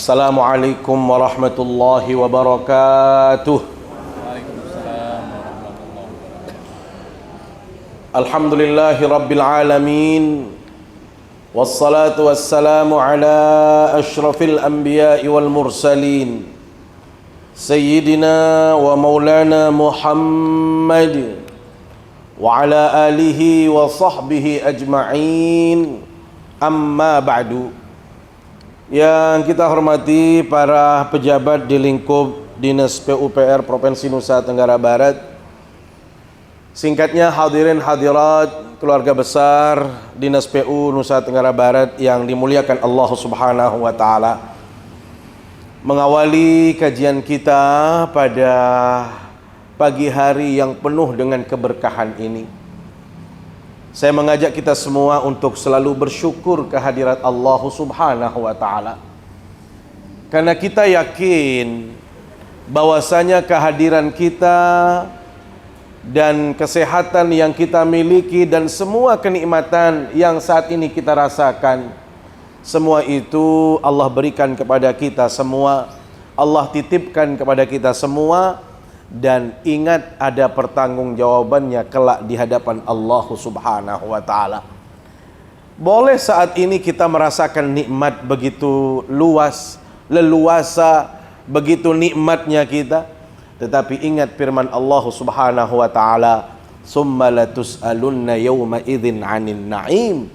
Assalamualaikum warahmatullahi wabarakatuh. Waalaikumsalam warahmatullahi wabarakatuh. Alhamdulillahi rabbil alamin. Wassalatu wassalamu ala ashrafil anbiya'i wal mursalin Sayyidina wa maulana Muhammad wa ala alihi wa sahbihi ajma'in. Amma ba'du. Yang kita hormati para pejabat di lingkup Dinas PUPR Provinsi Nusa Tenggara Barat, singkatnya hadirin hadirat keluarga besar Dinas PU Nusa Tenggara Barat yang dimuliakan Allah Subhanahu wa taala. Mengawali kajian kita pada pagi hari yang penuh dengan keberkahan ini, saya mengajak kita semua untuk selalu bersyukur kehadirat Allah Subhanahu wa taala. Karena kita yakin bahwasanya kehadiran kita dan kesehatan yang kita miliki dan semua kenikmatan yang saat ini kita rasakan, semua itu Allah berikan kepada kita semua, Allah titipkan kepada kita semua. Dan ingat, ada pertanggungjawabannya kelak di hadapan Allah Subhanahu wa taala. Boleh saat ini kita merasakan nikmat begitu luas, leluasa, begitu nikmatnya kita, tetapi ingat firman Allah Subhanahu wa taala, "Tsumma latus'alunna yawma idzin 'anil na'im."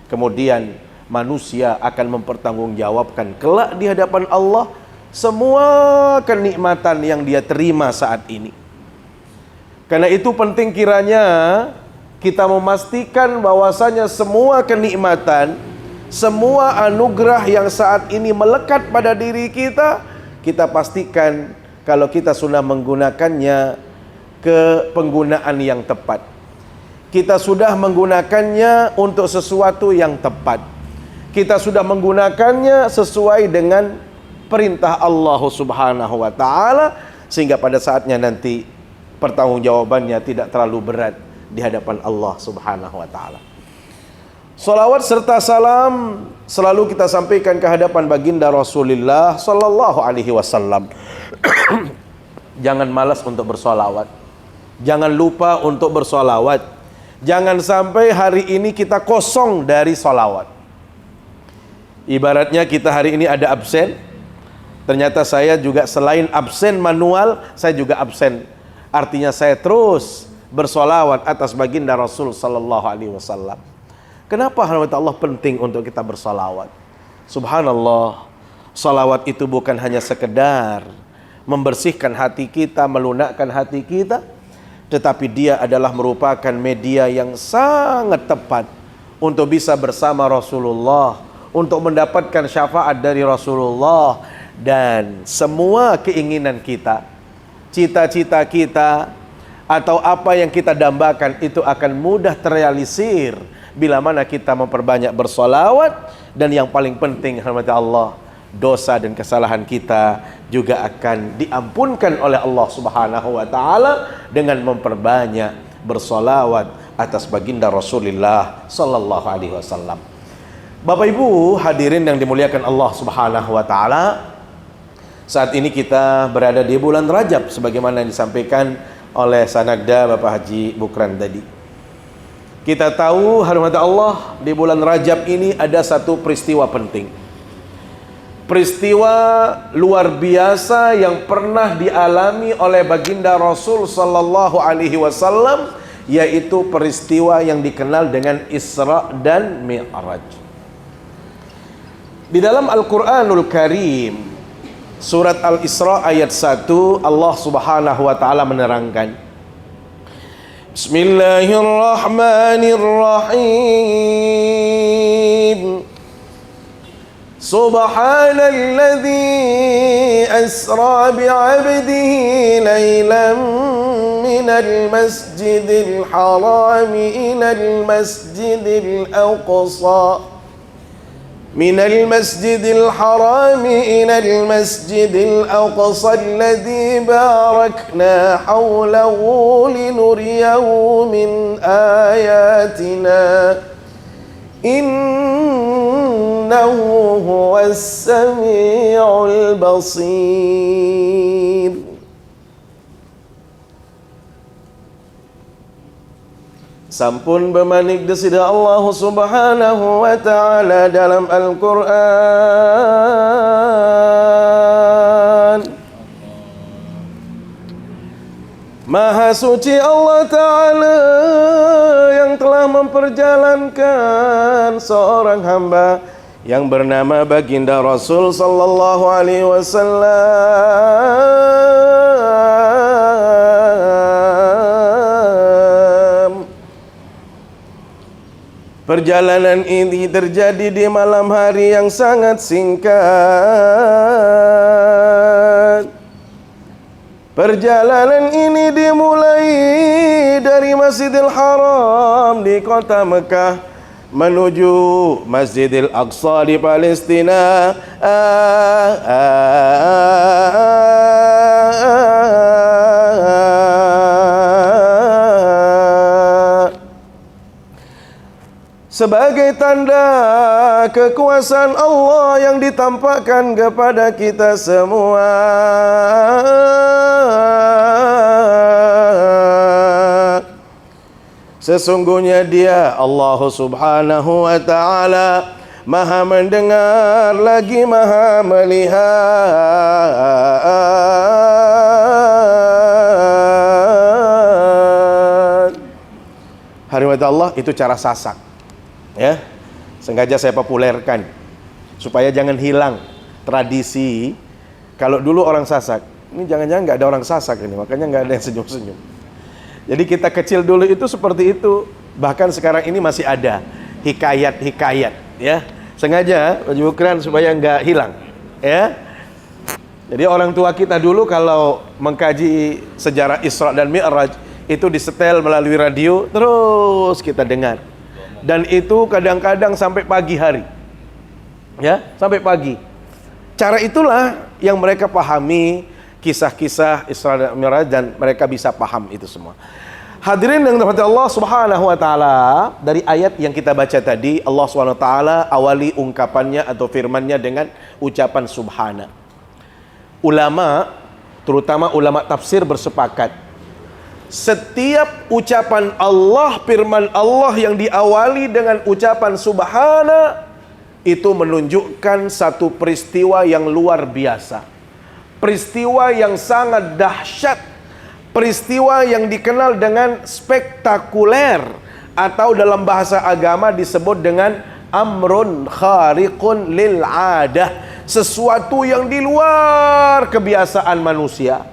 Kemudian manusia akan mempertanggungjawabkan kelak di hadapan Allah semua kenikmatan yang dia terima saat ini. Karena itu penting kiranya kita memastikan bahwasanya semua kenikmatan, semua anugerah yang saat ini melekat pada diri kita, kita pastikan kalau kita sudah menggunakannya ke penggunaan yang tepat. Kita sudah menggunakannya untuk sesuatu yang tepat. Kita sudah menggunakannya sesuai dengan perintah Allah Subhanahu wa taala, sehingga pada saatnya nanti pertanggungjawabannya tidak terlalu berat di hadapan Allah Subhanahu wa taala. Salawat serta salam selalu kita sampaikan ke hadapan baginda Rasulullah sallallahu alaihi wasallam. Jangan malas untuk bersolawat. Jangan lupa untuk bersolawat. Jangan sampai hari ini kita kosong dari solawat. Ibaratnya kita hari ini ada absen, ternyata saya juga selain absen manual, saya juga absen. Artinya saya terus bersolawat atas baginda Rasul sallallahu alaihi wasallam. Kenapa Allah penting untuk kita bersolawat? Subhanallah, solawat itu bukan hanya sekedar membersihkan hati kita, melunakkan hati kita, tetapi dia adalah merupakan media yang sangat tepat untuk bisa bersama Rasulullah, untuk mendapatkan syafaat dari Rasulullah. Dan semua keinginan kita, cita-cita kita, atau apa yang kita dambakan itu akan mudah terrealisir bila mana kita memperbanyak bersolawat. Dan yang paling penting, rahmat Allah, dosa dan kesalahan kita juga akan diampunkan oleh Allah Subhanahu wa taala dengan memperbanyak bersolawat atas baginda Rasulullah sallallahu alaihi wasallam. Bapak Ibu hadirin yang dimuliakan Allah Subhanahu wa taala, saat ini kita berada di bulan Rajab sebagaimana disampaikan oleh Sanagda Bapak Haji Bukran tadi. Kita tahu hormat Allah, di bulan Rajab ini ada satu peristiwa penting. Peristiwa luar biasa yang pernah dialami oleh baginda Rasul sallallahu alaihi wasallam, yaitu peristiwa yang dikenal dengan Isra dan Mi'raj. Di dalam Al-Qur'anul Karim Surat Al-Isra ayat 1, Allah Subhanahu wa taala menerangkan, Bismillahirrahmanirrahim. Subhanalladzi asra bi'abdihi laylan minal masjidil harami ilal masjidil aqsa من المسجد الحرام إلى المسجد الأقصى الذي باركنا حوله لنريه من آياتنا إن innahu huwas sami'ul basir. Sampun bermanik desida Allah Subhanahu wa ta'ala dalam Al-Quran. Maha suci Allah Ta'ala yang telah memperjalankan seorang hamba yang bernama baginda Rasul Sallallahu Alaihi Wasallam. Perjalanan ini terjadi di malam hari yang sangat singkat. Perjalanan ini dimulai dari Masjidil Haram di kota Mekah menuju Masjidil Aqsa di Palestina. Sebagai tanda kekuasaan Allah yang ditampakkan kepada kita semua. Sesungguhnya Dia Allah Subhanahu wa ta'ala Maha mendengar lagi Maha melihat. Hadirat Allah, itu cara sasak. Ya, sengaja saya populerkan supaya jangan hilang tradisi. Kalau dulu orang sasak, ini jangan-jangan nggak ada orang sasak ini, makanya nggak ada yang senyum-senyum. Jadi kita kecil dulu itu seperti itu, bahkan sekarang ini masih ada hikayat-hikayat, ya. Sengaja menyebutkan supaya nggak hilang, ya. Jadi orang tua kita dulu kalau mengkaji sejarah Isra dan Mi'raj itu disetel melalui radio, terus kita dengar. Dan itu kadang-kadang sampai pagi hari. Ya, sampai pagi. Cara itulah yang mereka pahami kisah-kisah Isra dan Mi'raj dan mereka bisa paham itu semua. Hadirin yang dirahmati Allah Subhanahu wa taala, dari ayat yang kita baca tadi, Allah Subhanahu wa taala awali ungkapannya atau firman-Nya dengan ucapan subhana. Ulama, terutama ulama tafsir bersepakat setiap ucapan Allah, firman Allah yang diawali dengan ucapan subhana itu menunjukkan satu peristiwa yang luar biasa. Peristiwa yang sangat dahsyat. Peristiwa yang dikenal dengan spektakuler atau dalam bahasa agama disebut dengan amrun khariqun lil adah. Sesuatu yang di luar kebiasaan manusia.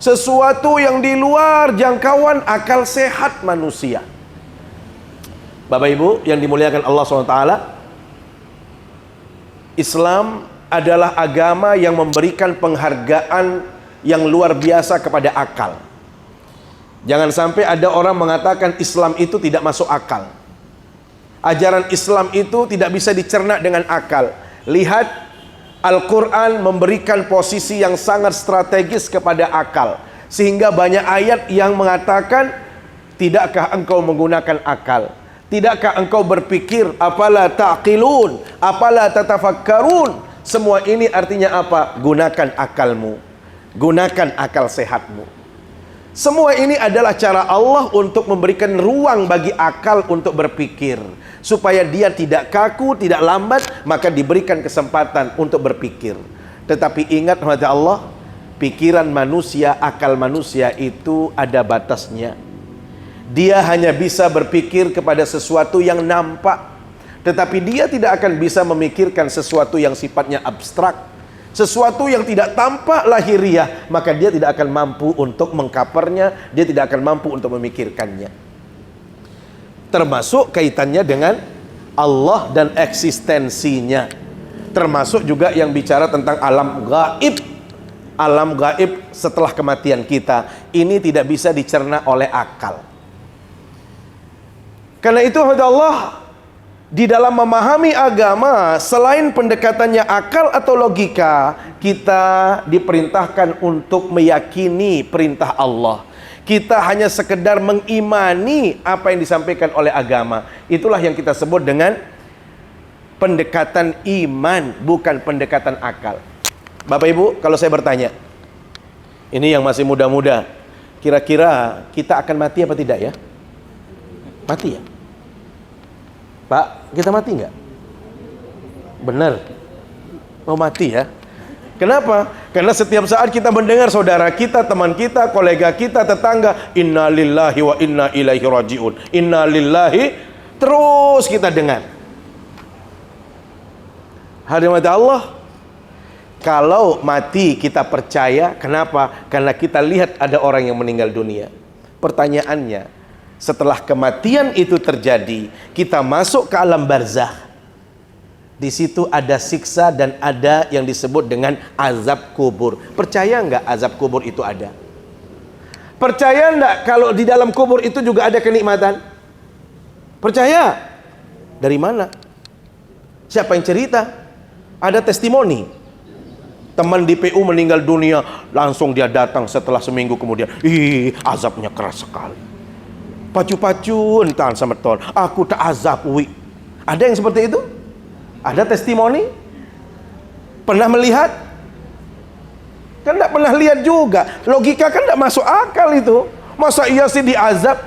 Sesuatu yang di luar jangkauan akal sehat manusia. Bapak Ibu yang dimuliakan Allah SWT, Islam adalah agama yang memberikan penghargaan yang luar biasa kepada akal. Jangan sampai ada orang mengatakan Islam itu tidak masuk akal. Ajaran Islam itu tidak bisa dicerna dengan akal. Lihat, Al-Quran memberikan posisi yang sangat strategis kepada akal. Sehingga banyak ayat yang mengatakan, tidakkah engkau menggunakan akal? Tidakkah engkau berpikir? Afala ta'qilun? Afala tatafakkarun? Semua ini artinya apa? Gunakan akalmu. Gunakan akal sehatmu. Semua ini adalah cara Allah untuk memberikan ruang bagi akal untuk berpikir. Supaya dia tidak kaku, tidak lambat, maka diberikan kesempatan untuk berpikir. Tetapi ingat kepada Allah, pikiran manusia, akal manusia itu ada batasnya. Dia hanya bisa berpikir kepada sesuatu yang nampak. Tetapi dia tidak akan bisa memikirkan sesuatu yang sifatnya abstrak. Sesuatu yang tidak tampak lahiriah, maka dia tidak akan mampu untuk mengkapernya, dia tidak akan mampu untuk memikirkannya. Termasuk kaitannya dengan Allah dan eksistensinya. Termasuk juga yang bicara tentang alam gaib. Alam gaib setelah kematian kita. Ini tidak bisa dicerna oleh akal. Karena itu Allah di dalam memahami agama, selain pendekatannya akal atau logika, kita diperintahkan untuk meyakini perintah Allah. Kita hanya sekedar mengimani apa yang disampaikan oleh agama. Itulah yang kita sebut dengan pendekatan iman, bukan pendekatan akal. Bapak Ibu, kalau saya bertanya, ini yang masih muda-muda, kira-kira kita akan mati apa tidak ya? Mati ya? Pak, kita mati nggak? Benar. Mau mati ya? Kenapa? Karena setiap saat kita mendengar saudara kita, teman kita, kolega kita, tetangga, inna lillahi wa inna ilaihi raji'un. Inna lillahi, terus kita dengar. Hadirin Allah, kalau mati kita percaya. Kenapa? Karena kita lihat ada orang yang meninggal dunia. Pertanyaannya, setelah kematian itu terjadi, kita masuk ke alam barzakh. Di situ ada siksa dan ada yang disebut dengan azab kubur. Percaya nggak azab kubur itu ada? Percaya nggak kalau di dalam kubur itu juga ada kenikmatan? Percaya? Dari mana? Siapa yang cerita? Ada testimoni. Teman di PU meninggal dunia, langsung dia datang setelah seminggu kemudian. Ih, azabnya keras sekali. Pacu-pacu entar sama tol. Aku tak azab, wi. Ada yang seperti itu? Ada testimoni? Pernah melihat? Kan tidak pernah lihat juga. Logika kan tidak masuk akal itu. Masa iya sih diazab?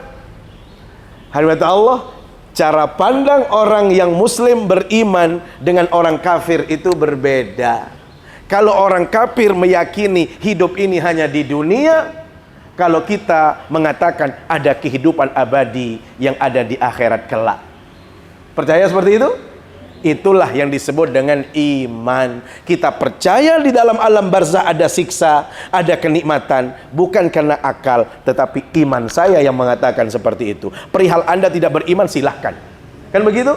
Hadirat Allah, cara pandang orang yang muslim beriman dengan orang kafir itu berbeda. Kalau orang kafir meyakini hidup ini hanya di dunia, kalau kita mengatakan ada kehidupan abadi yang ada di akhirat kelak. Percaya seperti itu? Itulah yang disebut dengan iman. Kita percaya di dalam alam barzakh ada siksa, ada kenikmatan, bukan karena akal, tetapi iman saya yang mengatakan seperti itu. Perihal Anda tidak beriman, silahkan. Kan begitu?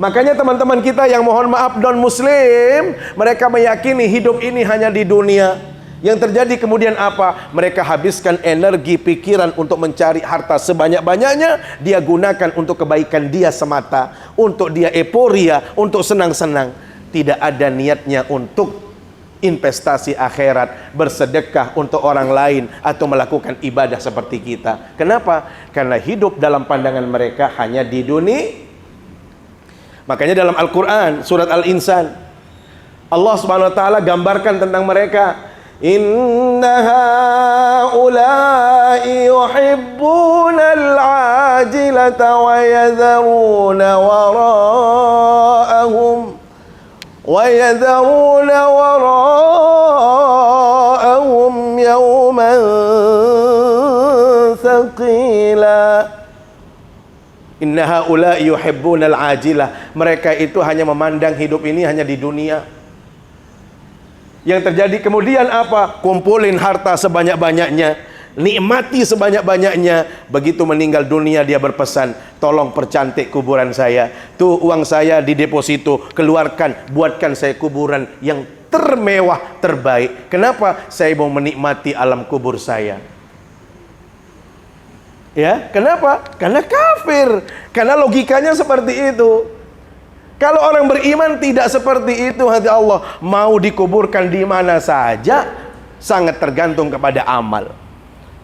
Makanya teman-teman kita yang mohon maaf non muslim, mereka meyakini hidup ini hanya di dunia. Yang terjadi kemudian apa? Mereka habiskan energi pikiran untuk mencari harta sebanyak-banyaknya. Dia gunakan untuk kebaikan dia semata, untuk dia euforia, untuk senang-senang. Tidak ada niatnya untuk investasi akhirat, bersedekah untuk orang lain, atau melakukan ibadah seperti kita. Kenapa? Karena hidup dalam pandangan mereka hanya di dunia. Makanya dalam Al-Quran surat Al-Insan, Allah Subhanahu wa taala gambarkan tentang mereka. Inna haula'i yuhibbuna al-ajilata wa yadharuna wara'ahum yawman thaqila. Inna haula'i yuhibbuna al-ajilah. Mereka itu hanya memandang hidup ini hanya di dunia. Yang terjadi kemudian apa? Kumpulin harta sebanyak-banyaknya, nikmati sebanyak-banyaknya. Begitu meninggal dunia dia berpesan, tolong percantik kuburan saya. Tuh uang saya di deposito, keluarkan, buatkan saya kuburan yang termewah, terbaik. Kenapa? Saya mau menikmati alam kubur saya. Ya, kenapa? Karena kafir. Karena logikanya seperti itu. Kalau orang beriman tidak seperti itu, hati Allah, mau dikuburkan di mana saja sangat tergantung kepada amal.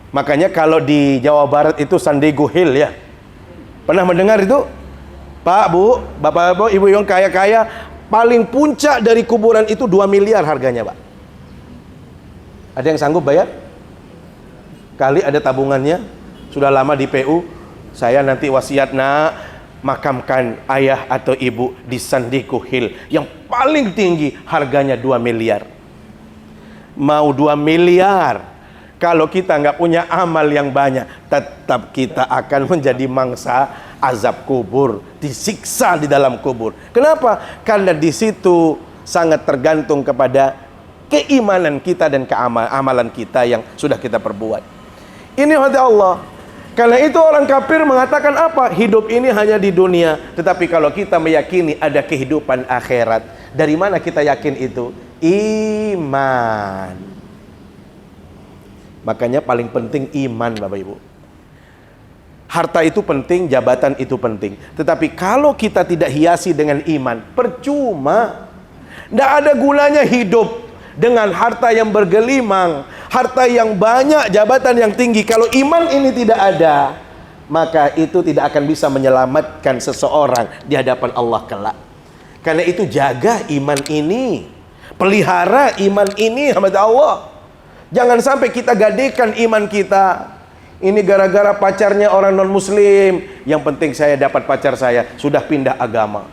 Makanya kalau di Jawa Barat itu San Diego Hill ya. Pernah mendengar itu? Pak, Bu, Bapak, Ibu yang kaya-kaya, paling puncak dari kuburan itu 2 miliar harganya, Pak. Ada yang sanggup bayar? Kali ada tabungannya, sudah lama di PU, saya nanti wasiat nak, makamkan ayah atau ibu di San Diego Hill yang paling tinggi, harganya 2 miliar. Mau 2 miliar, kalau kita nggak punya amal yang banyak, tetap kita akan menjadi mangsa azab kubur, disiksa di dalam kubur. Kenapa? Karena di situ sangat tergantung kepada keimanan kita dan amalan kita yang sudah kita perbuat. Ini hati Allah. Karena itu orang kafir mengatakan apa? Hidup ini hanya di dunia. Tetapi kalau kita meyakini ada kehidupan akhirat, dari mana kita yakin itu? Iman. Makanya paling penting iman, Bapak Ibu. Harta itu penting, jabatan itu penting. Tetapi kalau kita tidak hiasi dengan iman, percuma. Tidak ada gunanya hidup dengan harta yang bergelimang, harta yang banyak, jabatan yang tinggi. Kalau iman ini tidak ada, maka itu tidak akan bisa menyelamatkan seseorang di hadapan Allah kelak. Karena itu jaga iman ini, pelihara iman ini, hamba Allah. Jangan sampai kita gadekan iman kita. Ini gara-gara pacarnya orang non-muslim, yang penting saya dapat pacar saya, sudah pindah agama.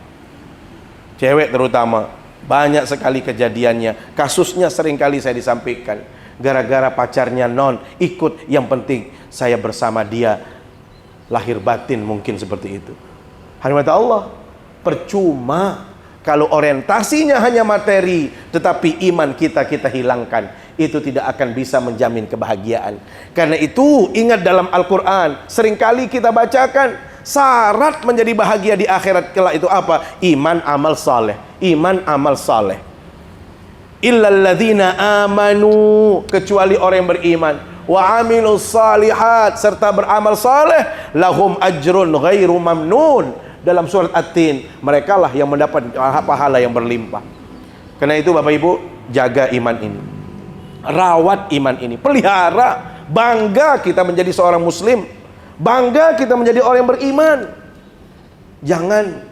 Cewek terutama, banyak sekali kejadiannya. Kasusnya sering kali saya disampaikan. Gara-gara pacarnya non, ikut, yang penting saya bersama dia. Lahir batin mungkin seperti itu. Hadirin Allah, percuma kalau orientasinya hanya materi, tetapi iman kita hilangkan. Itu tidak akan bisa menjamin kebahagiaan. Karena itu ingat dalam Al-Quran, seringkali kita bacakan, syarat menjadi bahagia di akhirat kelak itu apa? Iman amal saleh. Iman amal saleh. Illal ladzina amanu, kecuali orang yang beriman, wa amilus salihat, serta beramal saleh, lahum ajrun ghairu mamnun. Dalam surat At-Tin, mereka lah yang mendapat pahala yang berlimpah. Karena itu Bapak Ibu, jaga iman ini, rawat iman ini, pelihara. Bangga kita menjadi seorang muslim, bangga kita menjadi orang yang beriman. Jangan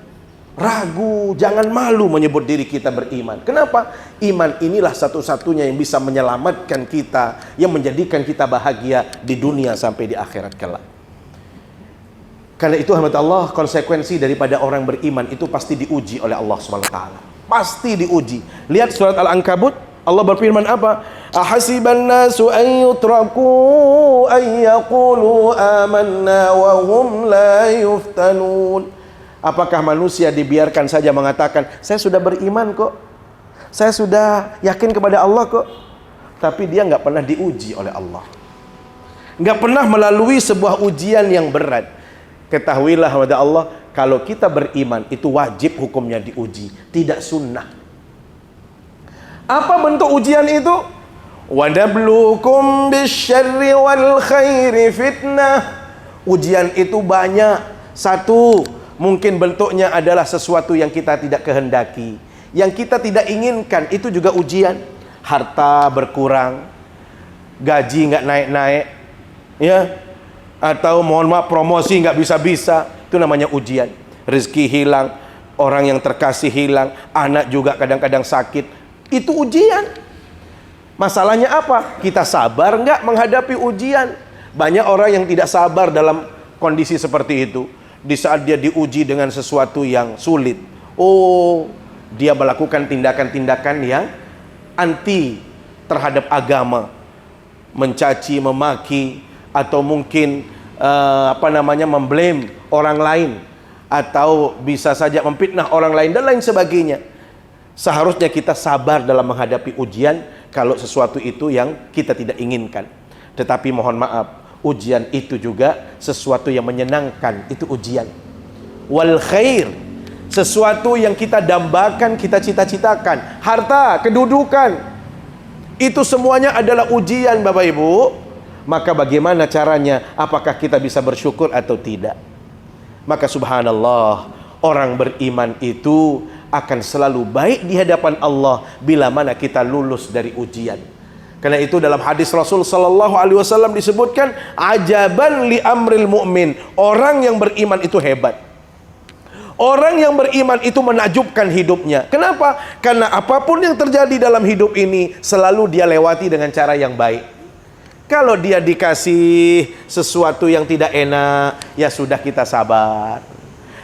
ragu, jangan malu menyebut diri kita beriman. Kenapa? Iman inilah satu-satunya yang bisa menyelamatkan kita, yang menjadikan kita bahagia di dunia sampai di akhirat kelak. Karena itu hamba Allah, konsekuensi daripada orang beriman itu pasti diuji oleh Allah SWT. Pasti diuji. Lihat surat Al-Ankabut, Allah berfirman apa? Ahasiban nasu an yutraku an yaqulu amanna wa hum la yuftanun. Apakah manusia dibiarkan saja mengatakan, saya sudah beriman kok, saya sudah yakin kepada Allah kok, tapi dia nggak pernah diuji oleh Allah, nggak pernah melalui sebuah ujian yang berat. Ketahuilah kepada Allah, kalau kita beriman itu wajib hukumnya diuji, tidak sunnah. Apa bentuk ujian itu? Wadablukum bisyarri wal khairi fitnah. Ujian itu banyak. Satu, mungkin bentuknya adalah sesuatu yang kita tidak kehendaki, yang kita tidak inginkan, itu juga ujian. Harta berkurang, gaji nggak naik-naik, ya, atau mohon maaf promosi nggak bisa-bisa, itu namanya ujian. Rezeki hilang, orang yang terkasih hilang, anak juga kadang-kadang sakit, itu ujian. Masalahnya apa? Kita sabar nggak menghadapi ujian? Banyak orang yang tidak sabar dalam kondisi seperti itu. Di saat dia diuji dengan sesuatu yang sulit, dia melakukan tindakan-tindakan yang anti terhadap agama, mencaci, memaki, atau mungkin memblame orang lain, atau bisa saja memfitnah orang lain dan lain sebagainya. Seharusnya kita sabar dalam menghadapi ujian kalau sesuatu itu yang kita tidak inginkan. Tetapi mohon maaf, ujian itu juga sesuatu yang menyenangkan, itu ujian. Wal khair, sesuatu yang kita dambakan, kita cita-citakan, harta, kedudukan, itu semuanya adalah ujian Bapak Ibu. Maka bagaimana caranya? Apakah kita bisa bersyukur atau tidak? Maka subhanallah, orang beriman itu akan selalu baik di hadapan Allah bila mana kita lulus dari ujian. Karena itu dalam hadis Rasul sallallahu alaihi wasallam disebutkan, ajaban li amril mu'min, orang yang beriman itu hebat. Orang yang beriman itu menakjubkan hidupnya. Kenapa? Karena apapun yang terjadi dalam hidup ini selalu dia lewati dengan cara yang baik. Kalau dia dikasih sesuatu yang tidak enak, ya sudah, kita sabar.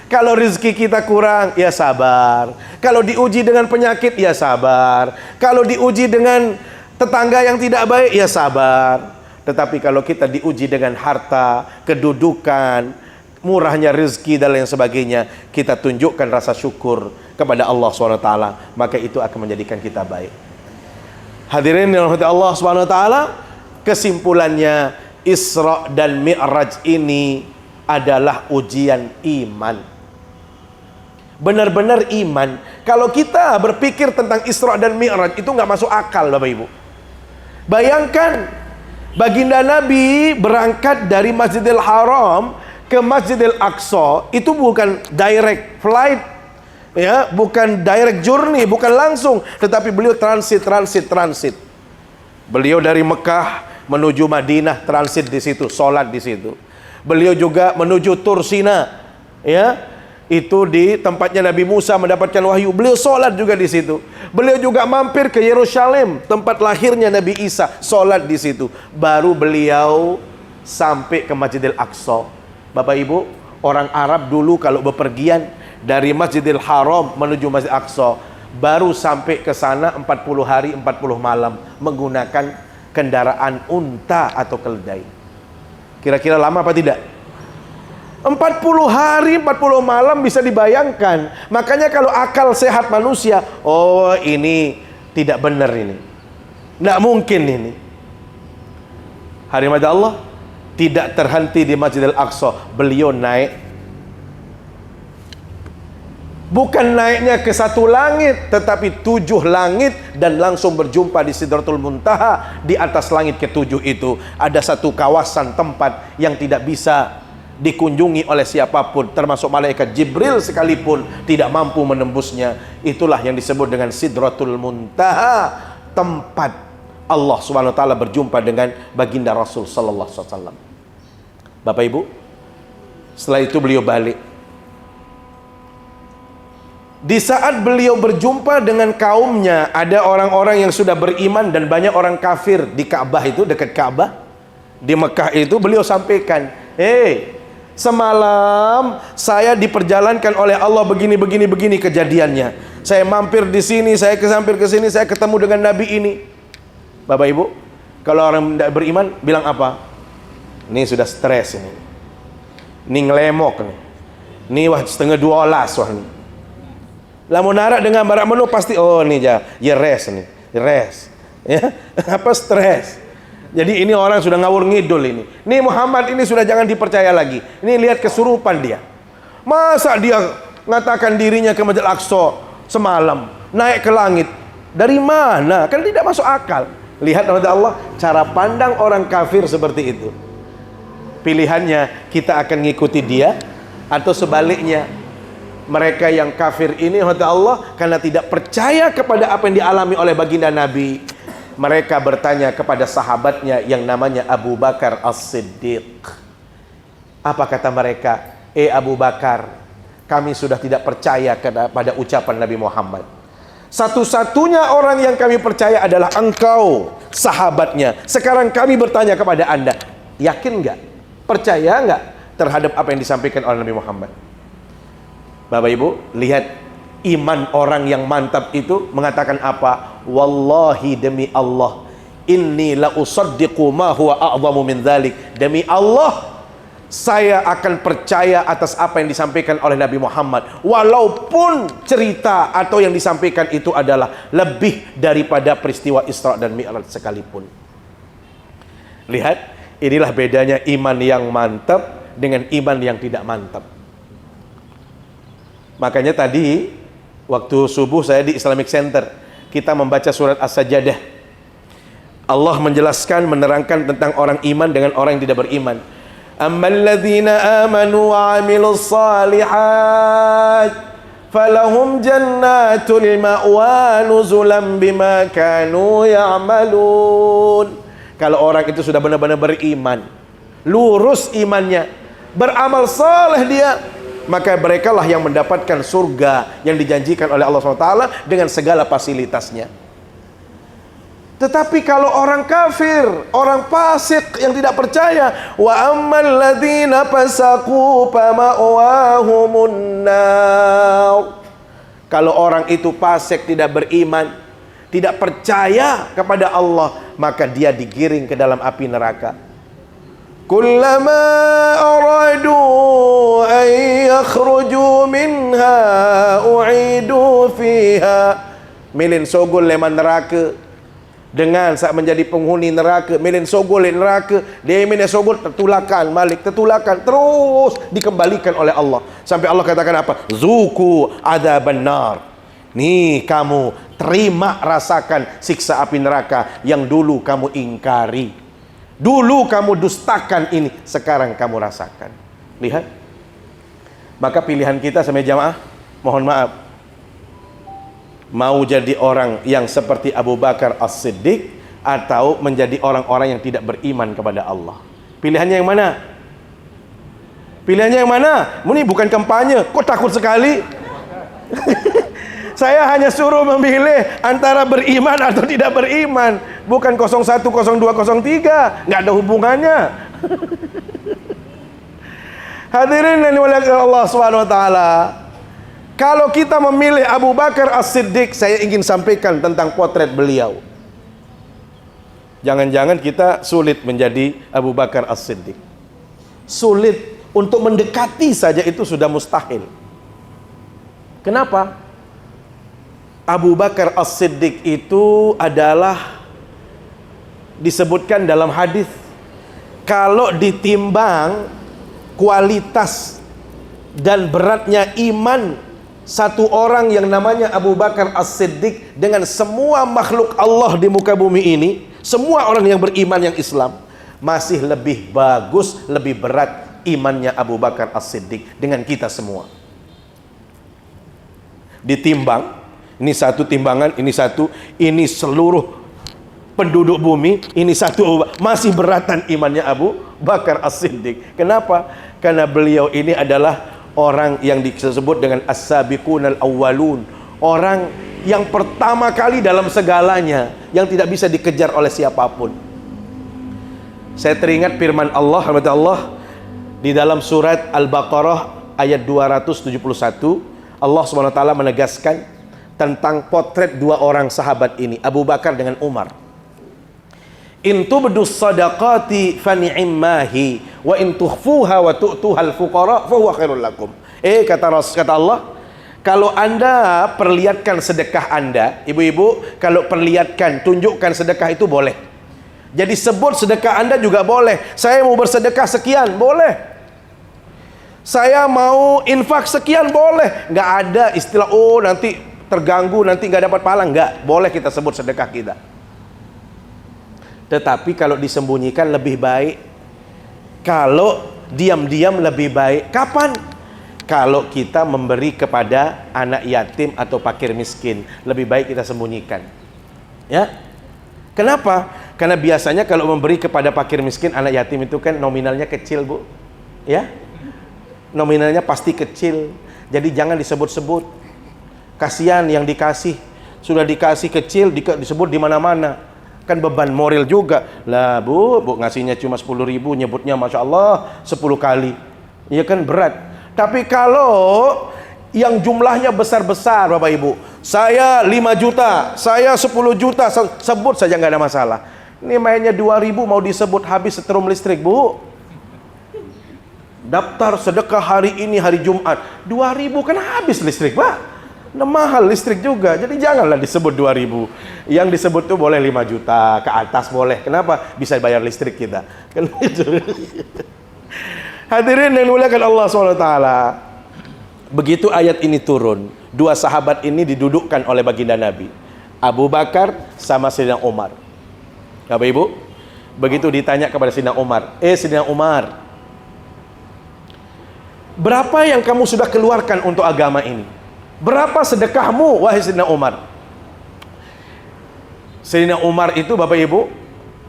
Kalau rezeki kita kurang, ya sabar. Kalau diuji dengan penyakit, ya sabar. Kalau diuji dengan tetangga yang tidak baik, ya sabar. Tetapi kalau kita diuji dengan harta, kedudukan, murahnya rezeki dan lain sebagainya, kita tunjukkan rasa syukur kepada Allah SWT, maka itu akan menjadikan kita baik. Hadirin yang dirahmati Allah SWT, kesimpulannya, Isra dan Mi'raj ini adalah ujian iman. Benar-benar iman. Kalau kita berpikir tentang Isra dan Mi'raj, itu nggak masuk akal Bapak Ibu. Bayangkan, baginda Nabi berangkat dari Masjidil Haram ke Masjidil Aqsa, itu bukan direct flight, ya, bukan direct journey, bukan langsung, tetapi beliau transit. Beliau dari Mekah menuju Madinah, transit di situ, sholat di situ. Beliau juga menuju Tursina, ya, Itu di tempatnya Nabi Musa mendapatkan wahyu. Beliau sholat juga di situ. Beliau juga mampir ke Yerusalem, tempat lahirnya Nabi Isa, sholat di situ. Baru beliau sampai ke Masjidil Aqsa. Bapak Ibu, orang Arab dulu kalau bepergian dari Masjidil Haram menuju Masjid Aqsa, baru sampai ke sana 40 hari 40 malam menggunakan kendaraan unta atau keledai. Kira-kira lama apa tidak? 40 hari 40 malam bisa dibayangkan. Makanya kalau akal sehat manusia, oh ini tidak benar ini, tidak mungkin ini. Hari Mada Allah tidak terhenti di Masjidil Aqsa. Beliau naik, bukan naiknya ke satu langit, tetapi 7 langit, dan langsung berjumpa di Sidratul Muntaha. Di atas langit ke-7 itu ada satu kawasan tempat yang tidak bisa dikunjungi oleh siapapun, termasuk malaikat Jibril sekalipun tidak mampu menembusnya. Itulah yang disebut dengan Sidratul Muntaha, tempat Allah Subhanahu wa taala berjumpa dengan baginda Rasul sallallahu alaihi wasallam. Bapak Ibu, setelah itu beliau balik. Di saat beliau berjumpa dengan kaumnya, ada orang-orang yang sudah beriman dan banyak orang kafir di Ka'bah itu, dekat Ka'bah di Mekah itu. Beliau sampaikan, semalam saya diperjalankan oleh Allah begini kejadiannya. Saya mampir di sini, saya kesampir ke sini, saya ketemu dengan Nabi ini. Bapak Ibu, kalau orang tidak beriman bilang apa? Ini sudah stres ini. Ini ngelemok nih. Ini wah setengah 12 wah nih. Lamun narak dengan barak menu pasti oh nih ya rest nih, rest. Ya, apa stres? Jadi ini orang sudah ngawur ngidul ini. Nih Muhammad ini sudah jangan dipercaya lagi. Ini lihat kesurupan dia. Masa dia mengatakan dirinya ke Masjidil Aqsa semalam, naik ke langit? Dari mana? Kan tidak masuk akal. Lihat Allah, cara pandang orang kafir seperti itu. Pilihannya kita akan ngikuti dia atau sebaliknya. Mereka yang kafir ini Allah karena tidak percaya kepada apa yang dialami oleh baginda Nabi, mereka bertanya kepada sahabatnya yang namanya Abu Bakar As-Siddiq. Apa kata mereka? Abu Bakar, kami sudah tidak percaya kepada ucapan Nabi Muhammad. Satu-satunya orang yang kami percaya adalah engkau, sahabatnya. Sekarang kami bertanya kepada anda, yakin nggak? Percaya nggak terhadap apa yang disampaikan oleh Nabi Muhammad? Bapak Ibu, lihat iman orang yang mantap itu mengatakan apa? Wallahi, demi Allah, inni la usaddiqu ma huwa a'zamu min dzalik. Demi Allah, saya akan percaya atas apa yang disampaikan oleh Nabi Muhammad, walaupun cerita atau yang disampaikan itu adalah lebih daripada peristiwa Isra dan Mi'raj sekalipun. Lihat, inilah bedanya iman yang mantap dengan iman yang tidak mantap. Makanya tadi waktu subuh saya di Islamic Center, kita membaca surat As-Sajdah. Allah menjelaskan, menerangkan tentang orang iman dengan orang yang tidak beriman. Ammal ladzina amanu wa 'amilus shalihat falahum jannatul ma'wa nuzulan bima kanu ya'malun. Kalau orang itu sudah benar-benar beriman, lurus imannya, beramal saleh dia, maka merekalah yang mendapatkan surga yang dijanjikan oleh Allah SWT dengan segala fasilitasnya. Tetapi kalau orang kafir, orang fasik yang tidak percaya, wa ammal ladzina fasaqu fama'wahumun nar. Kalau orang itu fasik, tidak beriman, tidak percaya kepada Allah, maka dia digiring ke dalam api neraka. Kullama aradu an yakhruju minha u'idu fiha. Milin sogol leman neraka, dengan saat menjadi penghuni neraka, milin sogol neraka, dia milin sogol tertulakan malik, tertulakan terus dikembalikan oleh Allah sampai Allah katakan apa? Zuku adzaban nar. Nih kamu terima, rasakan siksa api neraka yang dulu kamu ingkari. Dulu kamu dustakan ini, sekarang kamu rasakan. Lihat. Maka pilihan kita sebagai jamaah, mohon maaf, mau jadi orang yang seperti Abu Bakar As-Siddiq atau menjadi orang-orang yang tidak beriman kepada Allah. Pilihannya yang mana? Pilihannya yang mana? Ini bukan kampanye. Kok takut sekali? Saya hanya suruh memilih antara beriman atau tidak beriman. Bukan 01, 02, 03. Nggak ada hubungannya. Hadirin yang dimuliakan Allah Subhanahu wa taala. Kalau kita memilih Abu Bakar As-Siddiq, saya ingin sampaikan tentang potret beliau. Jangan-jangan kita sulit menjadi Abu Bakar As-Siddiq. Sulit untuk mendekati saja itu sudah mustahil. Kenapa? Abu Bakar As-Siddiq itu adalah disebutkan dalam hadis, kalau ditimbang kualitas dan beratnya iman satu orang yang namanya Abu Bakar As-Siddiq dengan semua makhluk Allah di muka bumi ini, semua orang yang beriman yang Islam, masih lebih bagus, lebih berat imannya Abu Bakar As-Siddiq dengan kita semua. Ditimbang, ini satu timbangan, ini satu, ini seluruh penduduk bumi, ini satu, masih beratan imannya Abu Bakar As-Siddiq. Kenapa? Karena beliau ini adalah orang yang disebut dengan as-sabiqunal awwalun, orang yang pertama kali dalam segalanya, yang tidak bisa dikejar oleh siapapun. Saya teringat firman Allah di dalam surat Al-Baqarah ayat 271. Allah SWT menegaskan tentang potret dua orang sahabat ini, Abu Bakar dengan Umar. In tubdus sadaqati fa ni'mahi wa in tukhfuha wa tu'tuhal fuqara fa huwa khairul lakum. Kata Allah, kalau Anda perlihatkan sedekah Anda, ibu-ibu, kalau perlihatkan, tunjukkan sedekah itu boleh. Jadi sebut sedekah Anda juga boleh. Saya mau bersedekah sekian, boleh. Saya mau infak sekian, boleh. Nggak ada istilah, oh nanti terganggu, nanti nggak dapat pahala. Nggak, boleh kita sebut sedekah kita. Tetapi kalau disembunyikan lebih baik. Kalau diam-diam lebih baik. Kapan? Kalau kita memberi kepada anak yatim atau fakir miskin, lebih baik kita sembunyikan. Ya. Kenapa? Karena biasanya kalau memberi kepada fakir miskin, anak yatim itu kan nominalnya kecil, Bu. Ya. Nominalnya pasti kecil. Jadi jangan disebut-sebut. Kasihan yang dikasih. Sudah dikasih kecil, disebut di mana-mana. Kan beban moral juga. Lah, Bu ngasihnya cuma 10.000, nyebutnya Masya Allah 10 kali. Iya kan berat. Tapi kalau yang jumlahnya besar-besar, Bapak Ibu, saya 5 juta, saya 10 juta, sebut saja nggak ada masalah. Ini mainnya 2.000 mau disebut, habis setrum listrik, Bu. Daftar sedekah hari ini, hari Jumat, 2.000 kan habis listrik, Pak. Nah, mahal listrik juga. Jadi janganlah disebut 2.000. Yang disebut tuh boleh 5 juta ke atas boleh. Kenapa? Bisa bayar listrik kita. Kan itu. Hadirin yang dimuliakan Allah SWT. Begitu ayat ini turun, dua sahabat ini didudukkan oleh baginda Nabi, Abu Bakar sama Sayyidina Umar. Bapak Ibu, begitu ditanya kepada Sayyidina Umar, Sayyidina Umar, berapa yang kamu sudah keluarkan untuk agama ini? Berapa sedekahmu, wahai Sayyidina Umar? Sayyidina Umar itu, Bapak Ibu,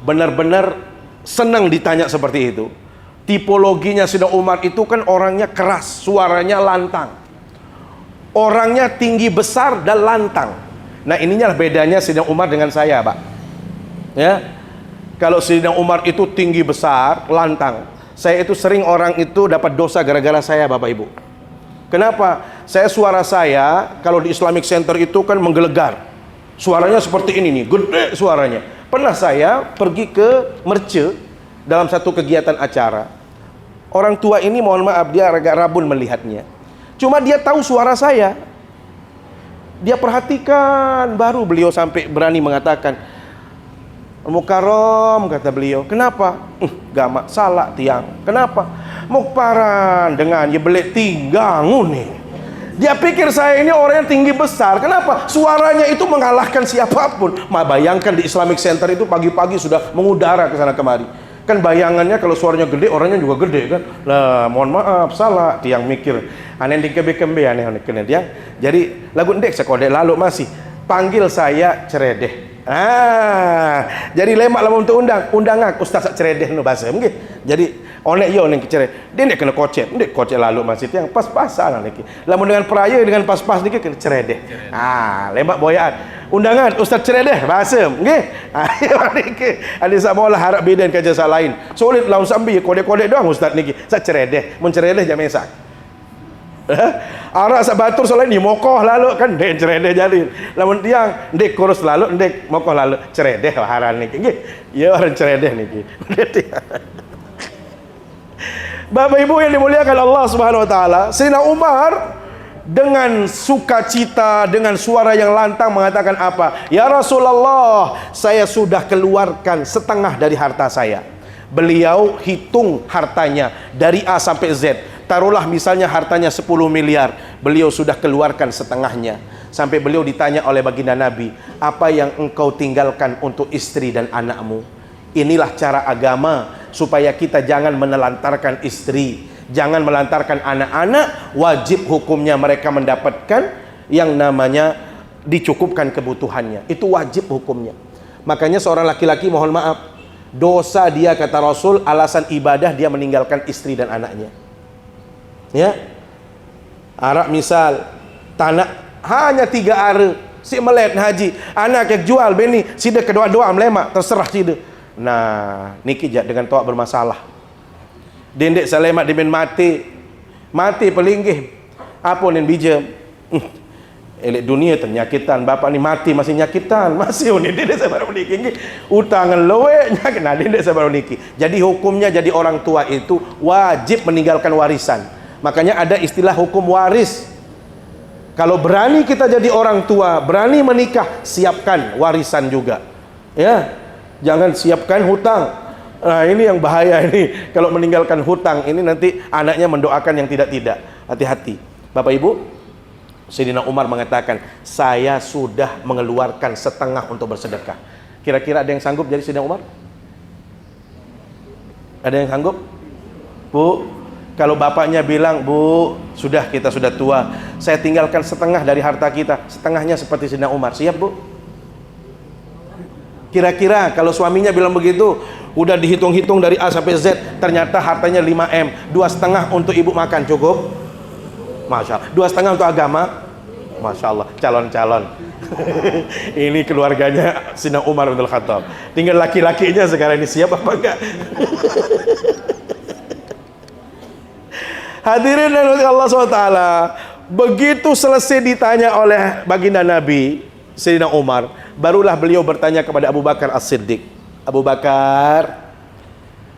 benar-benar senang ditanya seperti itu. Tipologinya Sayyidina Umar itu kan orangnya keras, suaranya lantang. Orangnya tinggi besar dan lantang. Nah, ininya bedanya Sayyidina Umar dengan saya, Pak. Ya. Kalau Sayyidina Umar itu tinggi besar, lantang. Saya itu sering orang itu dapat dosa gara-gara saya, Bapak Ibu. Kenapa? Suara saya kalau di Islamic Center itu kan menggelegar. Suaranya seperti ini nih, gede suaranya. Pernah saya pergi ke Merce dalam satu kegiatan acara. Orang tua ini mohon maaf, dia agak rabun melihatnya. Cuma dia tahu suara saya. Dia perhatikan, baru beliau sampai berani mengatakan, Mukarram, kata beliau. Kenapa? Gak salah tiang. Kenapa? Mukparan dengan ya belik tinggangun nih. Dia pikir saya ini orang yang tinggi besar. Kenapa? Suaranya itu mengalahkan siapapun. Bayangkan di Islamic Center itu pagi-pagi sudah mengudara ke sana kemari. Kan bayangannya kalau suaranya gede, orangnya juga gede kan. Lah, mohon maaf, salah. Tiang mikir, aneh di kebe-kebe, aneh kena dia. Jadi, lagu ndek sekode lalu masih. Panggil saya ceredeh. Jadi lemak lah untuk undangan Ustaz ceredeh nu bahasa. Mungkin. Jadi, Onek yo ning cerai. Dia nek kena kocet, ndek kocet lalu masjid yang pas-pasan lah niki. Lamun dengan peraya dengan pas-pas niki kena ceredeh. Lembak boyaan. Undangan Ustaz ceredeh bahasa nggih. Niki. Ada sak maulah harap bedain kerja sak lain. Sulit lawan sambil kodek-kodek doang Ustaz niki. Sak ceredeh, mun ceredeh jam mesak. Arak sak batur selain ni mokoh lalu kan ndek ceredeh jalin. Lamun tiang ndek kurus lalu ndek mokoh lalu ceredeh haran niki nggih. Ya orang ceredeh niki. Bapak Ibu yang dimuliakan Allah Subhanahu wa taala, Sayyidina Umar dengan sukacita, dengan suara yang lantang mengatakan apa? Ya Rasulullah, saya sudah keluarkan setengah dari harta saya. Beliau hitung hartanya dari A sampai Z. Taruhlah misalnya hartanya 10 miliar, beliau sudah keluarkan setengahnya. Sampai beliau ditanya oleh baginda Nabi, apa yang engkau tinggalkan untuk istri dan anakmu? Inilah cara agama supaya kita jangan menelantarkan istri, jangan melantarkan anak-anak. Wajib hukumnya mereka mendapatkan yang namanya dicukupkan kebutuhannya. Itu wajib hukumnya. Makanya seorang laki-laki, mohon maaf, dosa dia kata Rasul, alasan ibadah dia meninggalkan istri dan anaknya. Ya, arak misal tanah hanya 3 are, si melet haji, anak yang jual beni, sida kedua-dua melemak, terserah sida. Nah, niki jak dengan toak bermasalah. Dendek salemat dimen mati pelinggih. Apa nen bijam? Elek dunia ternyakitan, bapak ni mati masih nyakitan, masih ni dendek sabar niki nggih. Utangan loe nyakit nah dendek sabar niki. Jadi hukumnya jadi orang tua itu wajib meninggalkan warisan. Makanya ada istilah hukum waris. Kalau berani kita jadi orang tua, berani menikah, siapkan warisan juga. Ya. Jangan siapkan hutang. Nah, ini yang bahaya ini. Kalau meninggalkan hutang ini nanti anaknya mendoakan yang tidak-tidak. Hati-hati. Bapak Ibu, Sayyidina Umar mengatakan, saya sudah mengeluarkan setengah untuk bersedekah. Kira-kira ada yang sanggup jadi Sayyidina Umar? Ada yang sanggup? Bu, kalau bapaknya bilang, Bu, sudah kita sudah tua, saya tinggalkan setengah dari harta kita, setengahnya seperti Sayyidina Umar. Siap, Bu? Kira-kira kalau suaminya bilang begitu, udah dihitung-hitung dari A sampai Z, ternyata hartanya 5M, 2,5 untuk ibu makan cukup? Masya Allah. 2,5 untuk agama? Masya Allah. Calon-calon. Ini keluarganya Sayyidina Umar bin Khattab. Tinggal laki-lakinya sekarang ini siap apa enggak? Hadirin dan Allah SWT, begitu selesai ditanya oleh baginda Nabi Sayyidina Umar, barulah beliau bertanya kepada Abu Bakar As-Siddiq, Abu Bakar,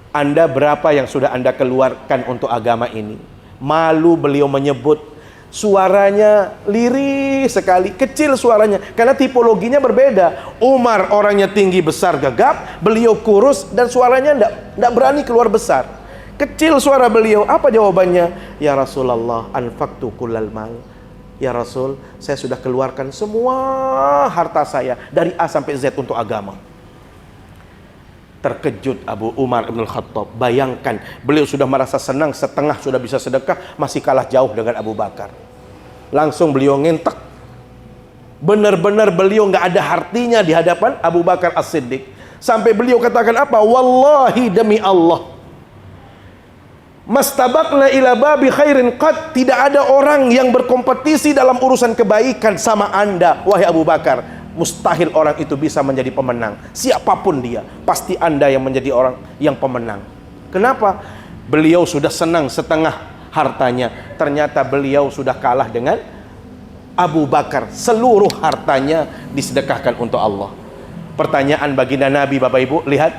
Anda berapa yang sudah Anda keluarkan untuk agama ini? Malu beliau menyebut, suaranya lirih sekali, kecil suaranya, karena tipologinya berbeda. Umar orangnya tinggi besar gagap, beliau kurus dan suaranya tidak berani keluar besar, kecil suara beliau. Apa jawabannya? Ya Rasulullah, anfaqtu kullal mal. Ya Rasul, saya sudah keluarkan semua harta saya dari A sampai Z untuk agama. Terkejut Abu Umar bin Khattab. Bayangkan, beliau sudah merasa senang, setengah sudah bisa sedekah, masih kalah jauh dengan Abu Bakar. Langsung beliau ngentek. Benar-benar beliau nggak ada artinya di hadapan Abu Bakar As-Siddiq. Sampai beliau katakan apa? Wallahi demi Allah, mastabaqna ila babi khairin qad, tidak ada orang yang berkompetisi dalam urusan kebaikan sama Anda wahai Abu Bakar. Mustahil orang itu bisa menjadi pemenang. Siapapun dia, pasti Anda yang menjadi orang yang pemenang. Kenapa? Beliau sudah senang setengah hartanya, ternyata beliau sudah kalah dengan Abu Bakar. Seluruh hartanya disedekahkan untuk Allah. Pertanyaan baginda Nabi, Bapak Ibu, lihat,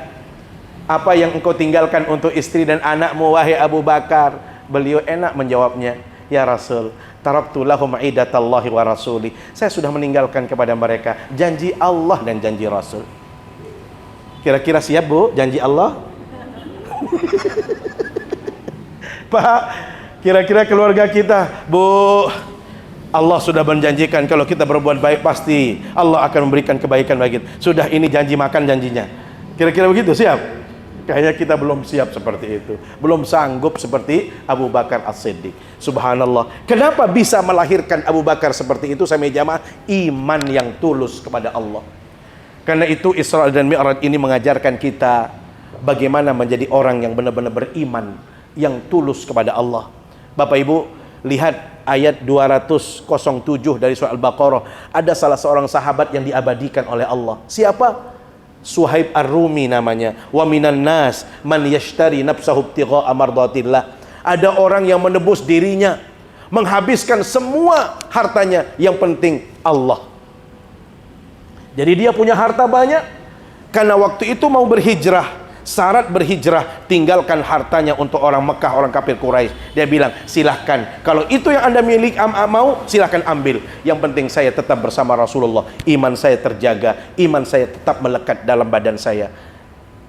apa yang engkau tinggalkan untuk istri dan anakmu wahai Abu Bakar? Beliau enak menjawabnya, ya Rasul, taraktu lahum idatallahi wa rasuli. Saya sudah meninggalkan kepada mereka janji Allah dan janji Rasul. Kira-kira siap, Bu, janji Allah? Pak, kira-kira keluarga kita, Bu, Allah sudah menjanjikan kalau kita berbuat baik pasti Allah akan memberikan kebaikan bagi kita. Sudah, ini janji makan janjinya. Kira-kira begitu, siap? Kayaknya kita belum siap seperti itu, belum sanggup seperti Abu Bakar As-Siddiq. Subhanallah. Kenapa bisa melahirkan Abu Bakar seperti itu? Sama jamaah, iman yang tulus kepada Allah. Karena itu Isra dan Mi'raj ini mengajarkan kita bagaimana menjadi orang yang benar-benar beriman, yang tulus kepada Allah. Bapak Ibu, lihat ayat 207 dari surah Al-Baqarah. Ada salah seorang sahabat yang diabadikan oleh Allah. Siapa? Suhaib Ar-Rumi namanya. Wa minan nas man yashtari nafsahu ibtigha'a mardatillah. Ada orang yang menebus dirinya, menghabiskan semua hartanya, yang penting Allah. Jadi dia punya harta banyak, karena waktu itu mau berhijrah. Syarat berhijrah, tinggalkan hartanya untuk orang Mekah, orang kafir Quraisy. Dia bilang, silahkan, kalau itu yang anda milik mau, silahkan ambil. Yang penting saya tetap bersama Rasulullah. Iman saya terjaga, iman saya tetap melekat dalam badan saya.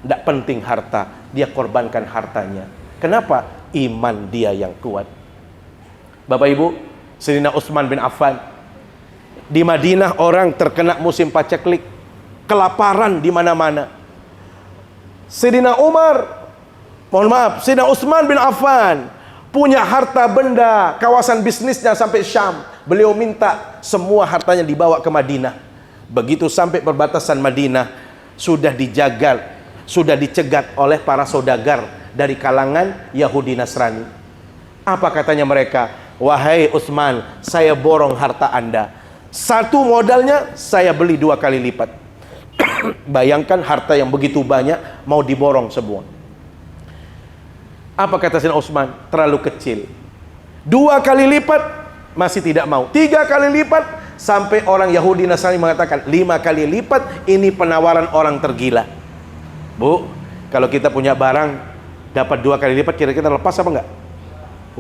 Tidak penting harta, dia korbankan hartanya. Kenapa? Iman dia yang kuat. Bapak Ibu, Sayyidina Utsman bin Affan. Di Madinah orang terkena musim paceklik, kelaparan di mana-mana. Sayyidina Sayyidina Utsman bin Affan punya harta benda, kawasan bisnisnya sampai Syam. Beliau minta semua hartanya dibawa ke Madinah. Begitu sampai perbatasan Madinah, sudah dijagal, sudah dicegat oleh para saudagar dari kalangan Yahudi Nasrani. Apa katanya mereka? Wahai Utsman, saya borong harta anda. Satu modalnya saya beli 2 kali lipat. Bayangkan harta yang begitu banyak mau diborong semua. Apa kata Sayyidina Utsman? Terlalu kecil. 2 kali lipat masih tidak mau. 3 kali lipat, sampai orang Yahudi Nasrani mengatakan 5 kali lipat. Ini penawaran orang tergila. Bu, kalau kita punya barang dapat 2 kali lipat, kira-kira lepas apa enggak?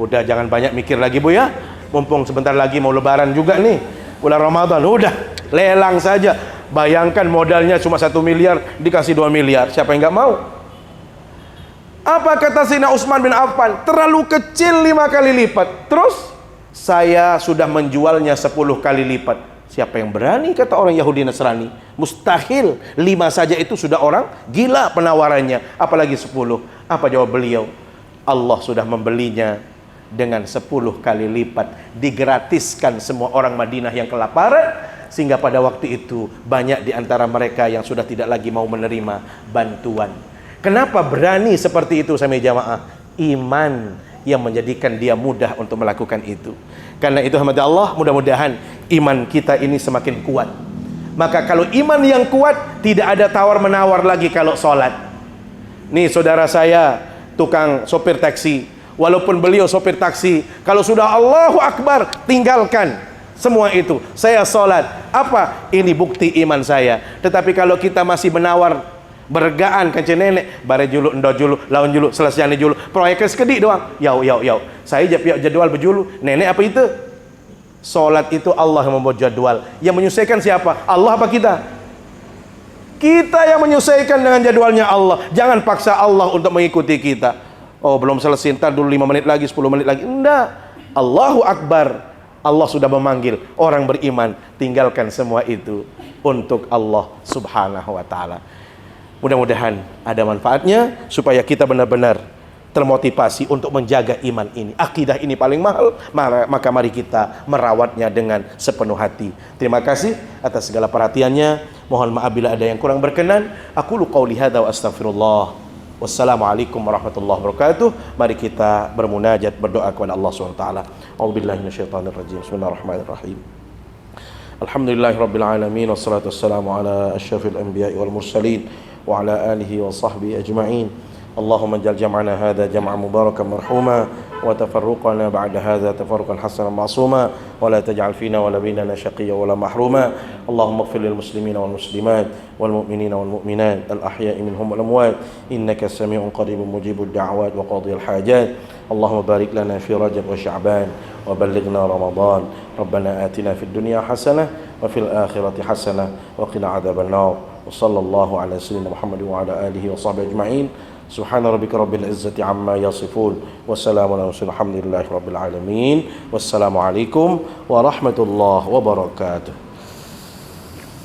Udah, jangan banyak mikir lagi Bu ya. Mumpung sebentar lagi mau lebaran juga nih, bulan Ramadan. Udah, lelang saja. Bayangkan modalnya cuma 1 miliar, dikasih 2 miliar. Siapa yang nggak mau? Apa kata Sayyidina Utsman bin Affan? Terlalu kecil 5 kali lipat. Terus saya sudah menjualnya 10 kali lipat. Siapa yang berani? Kata orang Yahudi Nasrani. Mustahil, 5 saja itu sudah orang gila penawarannya, apalagi 10. Apa jawab beliau? Allah sudah membelinya dengan 10 kali lipat. Digratiskan semua orang Madinah yang kelaparan, sehingga pada waktu itu banyak di antara mereka yang sudah tidak lagi mau menerima bantuan. Kenapa berani seperti itu sama jamaah? Iman yang menjadikan dia mudah untuk melakukan itu. Karena itu hamba Allah, mudah-mudahan iman kita ini semakin kuat. Maka kalau iman yang kuat, tidak ada tawar-menawar lagi kalau sholat. Nih saudara saya, tukang sopir taksi, walaupun beliau sopir taksi, kalau sudah Allahu Akbar, tinggalkan semua itu. Saya sholat. Apa? Ini bukti iman saya. Tetapi kalau kita masih menawar, bergaan kece nenek, bare julu, endo julu, lawan julu, selesai julu, proyeknya sekedik doang. Yau. Saya jadwal berjulu. Nenek apa itu? Sholat itu Allah yang membuat jadwal. Yang menyelesaikan siapa? Allah apa kita? Kita yang menyelesaikan dengan jadwalnya Allah. Jangan paksa Allah untuk mengikuti kita. Oh, belum selesai, ntar dulu 5 menit lagi, 10 menit lagi. Enggak. Allahu Akbar. Allah sudah memanggil orang beriman, tinggalkan semua itu untuk Allah Subhanahu wa taala. Mudah-mudahan ada manfaatnya supaya kita benar-benar termotivasi untuk menjaga iman ini. Akidah ini paling mahal, maka mari kita merawatnya dengan sepenuh hati. Terima kasih atas segala perhatiannya. Mohon maaf bila ada yang kurang berkenan. Aqulu qauli hadza wa astaghfirullah. Wassalamualaikum warahmatullahi wabarakatuh. Mari kita bermunajat, berdoa kepada Allah SWT. A'udzubillahi minasyaitonirrajim. Bismillahirrahmanirrahim. Alhamdulillahirabbil alamin, wassalatu wassalamu ala asyrafil anbiya'i wal mursalin wa ala alihi wa sahbihi ajma'in. Allahumma jal jam'ana hadha jam'an mubarakan marhuma wa tafarruqana ba'da hadha tafarruqan hasanan ma'suma wa la taj'al fina wa la bainana shaqiyyan wa la mahruma. Allahumma ighfir lil muslimina wal muslimat wal mu'minina wal mu'minat al ahya'i minhum wal amwat innaka sami'un qaribun mujibud da'wat wa qadiyal hajat. Allahumma barik lana fi Rajab wa Sya'ban wa ballighna Ramadan. Rabbana atina fid dunya hasanah wa fil akhirati hasanah wa qina adzaban nar. Wa sallallahu ala sayyidina Muhammad wa ala alihi wa sahbihi ajma'in. Subhana rabbika rabbil izzati amma yasifun wa salamun ala mursalin alhamdulillahi rabbil alamin. Wassalamu alaikum warahmatullahi wabarakatuh.